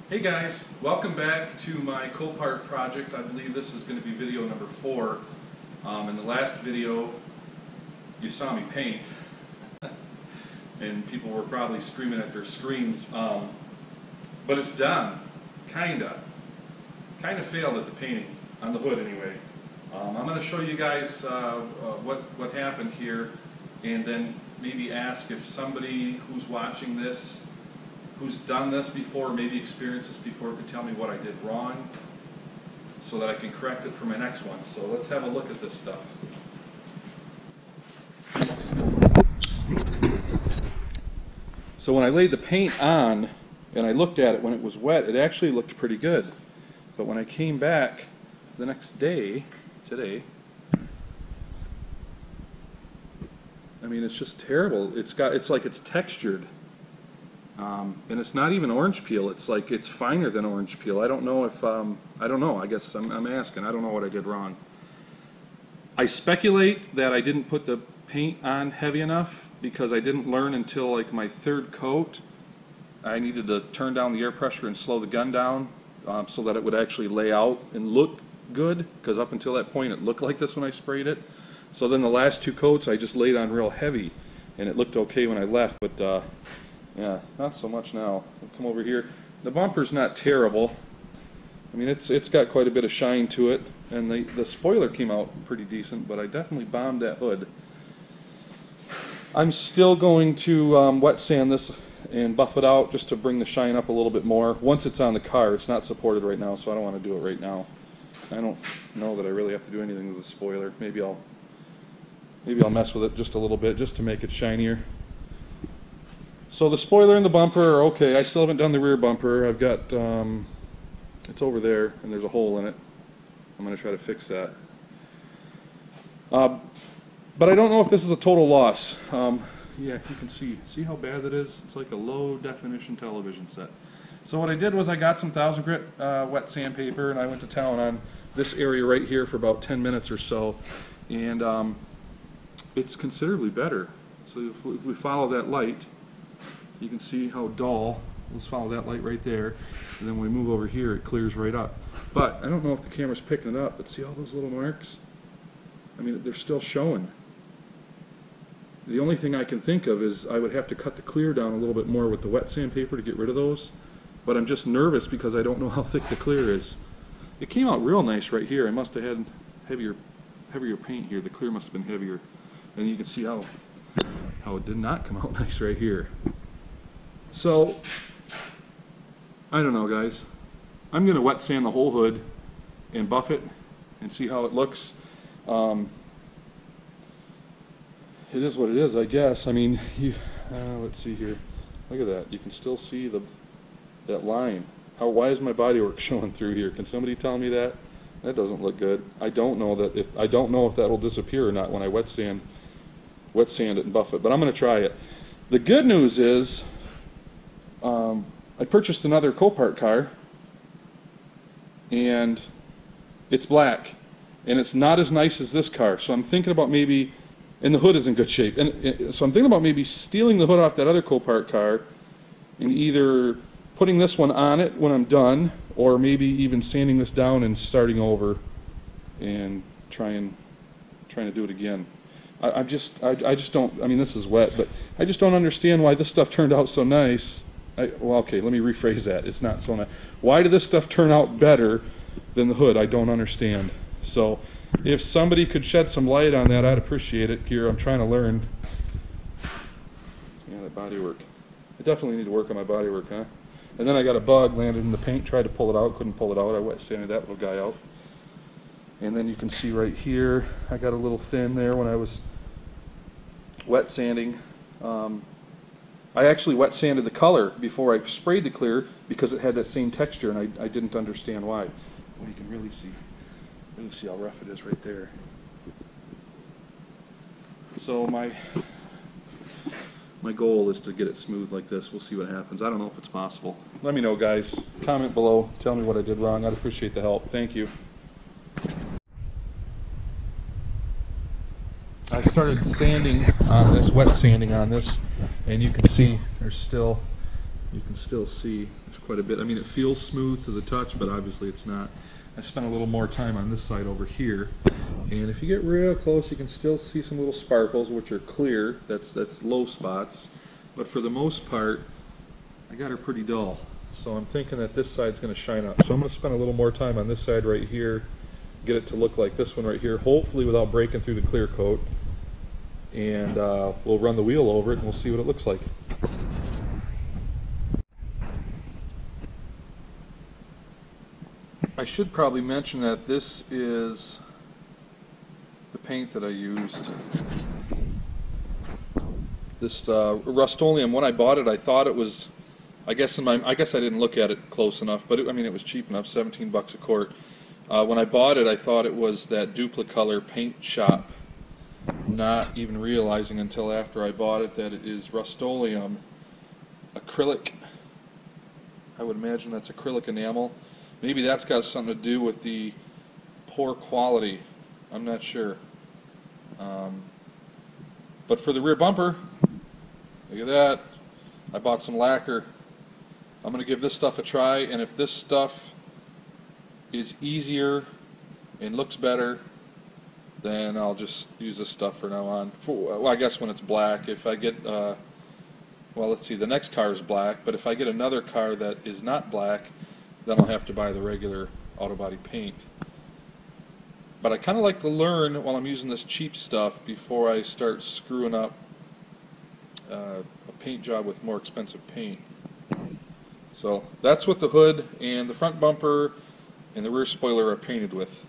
Hey guys, welcome back to my Copart project. I believe this is going to be video number 4. In the last video, you saw me paint, and people were probably screaming at their screens. But it's done, kinda failed at the painting on the hood anyway. I'm going to show you guys what happened here, and then maybe ask if somebody who's watching this, who's done this before, maybe experienced this before, could tell me what I did wrong so that I can correct it for my next one. So let's have a look at this stuff. So when I laid the paint on and I looked at it when it was wet, it actually looked pretty good. But when I came back the next day, today, I mean, it's just terrible. It's like it's textured. And it's not even orange peel. It's like it's finer than orange peel. I don't know if I don't know. I guess I'm asking. I don't know what I did wrong. I speculate that I didn't put the paint on heavy enough because I didn't learn until like my third coat. I needed to turn down the air pressure and slow the gun down so that it would actually lay out and look good, because up until that point it looked like this when I sprayed it. So then the last 2 coats I just laid on real heavy and it looked okay when I left, but yeah, not so much now. We'll come over here. The bumper's not terrible. I mean, it's got quite a bit of shine to it, and the spoiler came out pretty decent, but I definitely bombed that hood. I'm still going to wet sand this and buff it out just to bring the shine up a little bit more. Once it's on the car, it's not supported right now, so I don't want to do it right now. I don't know that I really have to do anything with the spoiler. Maybe I'll mess with it just a little bit just to make it shinier. So the spoiler and the bumper are okay. I still haven't done the rear bumper. I've got, it's over there and there's a hole in it. I'm going to try to fix that. But I don't know if this is a total loss. Yeah, you can see how bad that is? It's like a low definition television set. So what I did was I got some 1000 grit wet sandpaper and I went to town on this area right here for about 10 minutes or so. And it's considerably better. So if we follow that light, you can see how dull. Let's follow that light right there, and then when we move over here it clears right up. But I don't know if the camera's picking it up, but see all those little marks? I mean, they're still showing. The only thing I can think of is I would have to cut the clear down a little bit more with the wet sandpaper to get rid of those, but I'm just nervous because I don't know how thick the clear is. It came out real nice right here. I must have had heavier paint here. The clear must have been heavier, and you can see how it did not come out nice right here. So, I don't know, guys. I'm going to wet sand the whole hood and buff it and see how it looks. It is what it is, I guess. I mean, let's see here. Look at that. You can still see that line. Why is my bodywork showing through here? Can somebody tell me that? That doesn't look good. I don't know if that'll disappear or not when I wet sand it and buff it. But I'm going to try it. The good news is, I purchased another Copart car, and it's black, and it's not as nice as this car. So I'm thinking about maybe, and the hood is in good shape, and so I'm thinking about maybe stealing the hood off that other Copart car, and either putting this one on it when I'm done, or maybe even sanding this down and starting over, and trying to do it again. I just don't. I mean, this is wet, but I just don't understand why this stuff turned out so nice. Well, okay, let me rephrase that. It's not so nice. Why did this stuff turn out better than the hood? I don't understand. So if somebody could shed some light on that, I'd appreciate it. Here, I'm trying to learn. Yeah, that bodywork. I definitely need to work on my bodywork, huh? And then I got a bug, landed in the paint, tried to pull it out, couldn't pull it out. I wet sanded that little guy out. And then you can see right here, I got a little thin there when I was wet sanding. I actually wet sanded the color before I sprayed the clear because it had that same texture, and I didn't understand why. Well, you can really see how rough it is right there. So my goal is to get it smooth like this. We'll see what happens. I don't know if it's possible. Let me know, guys. Comment below. Tell me what I did wrong. I'd appreciate the help. Thank you. I started sanding on this, wet sanding on this, and you can see there's still you can still see there's quite a bit. I mean, it feels smooth to the touch, but obviously it's not. I spent a little more time on this side over here, and if you get real close, you can still see some little sparkles, which are clear. That's low spots, but for the most part, I got her pretty dull. So I'm thinking that this side's going to shine up. So I'm going to spend a little more time on this side right here, get it to look like this one right here, hopefully without breaking through the clear coat, and we'll run the wheel over it and we'll see what it looks like. I should probably mention that this is the paint that I used. This Rust-Oleum, when I bought it, I thought it was, I guess I didn't look at it close enough, but I mean, it was cheap enough, 17 bucks a quart. When I bought it, I thought it was that Duplicolor paint shop, not even realizing until after I bought it that it is Rust-Oleum acrylic. I would imagine that's acrylic enamel. Maybe that's got something to do with the poor quality. I'm not sure. But for the rear bumper, look at that. I bought some lacquer. I'm going to give this stuff a try, and if this stuff is easier and looks better, then I'll just use this stuff from now on. Well, I guess when it's black. If I get, well, let's see, the next car is black, but if I get another car that is not black, then I'll have to buy the regular auto body paint. But I kind of like to learn while I'm using this cheap stuff before I start screwing up a paint job with more expensive paint. So that's what the hood and the front bumper and the rear spoiler are painted with.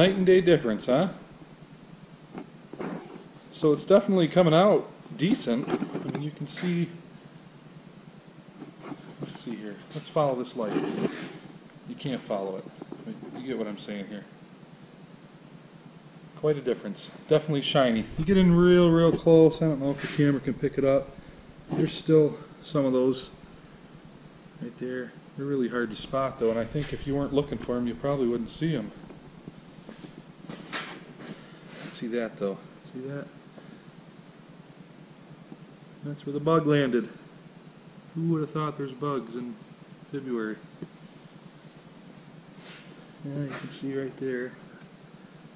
Night and day difference, huh? So it's definitely coming out decent. I mean, you can see, let's see here. Let's follow this light. You can't follow it. You get what I'm saying here. Quite a difference. Definitely shiny. You get in real close. I don't know if the camera can pick it up. There's still some of those right there. They're really hard to spot though, and I think if you weren't looking for them, you probably wouldn't see them. See that though? See that? That's where the bug landed. Who would have thought there's bugs in February? Yeah, you can see right there.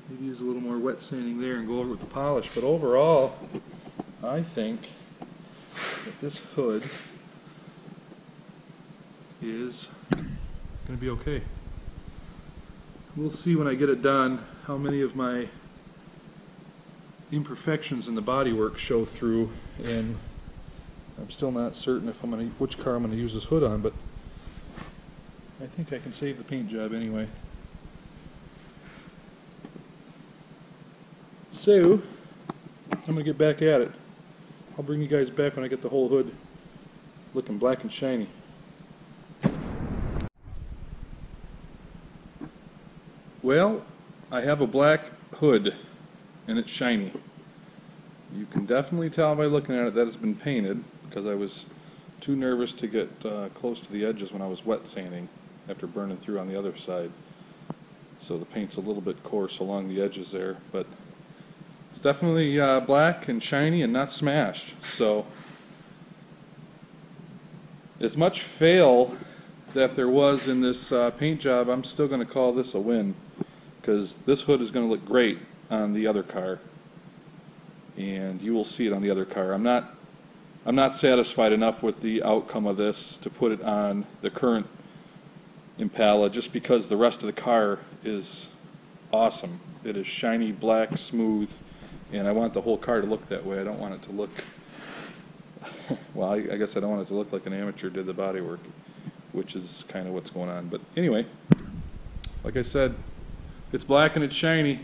Maybe use a little more wet sanding there and go over with the polish. But overall, I think that this hood is going to be okay. We'll see when I get it done how many of my imperfections in the bodywork show through, and I'm still not certain if which car I'm going to use this hood on, but I think I can save the paint job anyway. So, I'm going to get back at it. I'll bring you guys back when I get the whole hood looking black and shiny. Well, I have a black hood and it's shiny. You can definitely tell by looking at it that it's been painted, because I was too nervous to get close to the edges when I was wet sanding after burning through on the other side. So the paint's a little bit coarse along the edges there, but it's definitely black and shiny and not smashed. So as much fail that there was in this paint job, I'm still going to call this a win, because this hood is going to look great on the other car, and you will see it on the other car. I'm not satisfied enough with the outcome of this to put it on the current Impala, just because the rest of the car is awesome. It is shiny, black, smooth, and I want the whole car to look that way. I don't want it to look well, I guess I don't want it to look like an amateur did the bodywork, which is kind of what's going on. But anyway, like I said, it's black and it's shiny.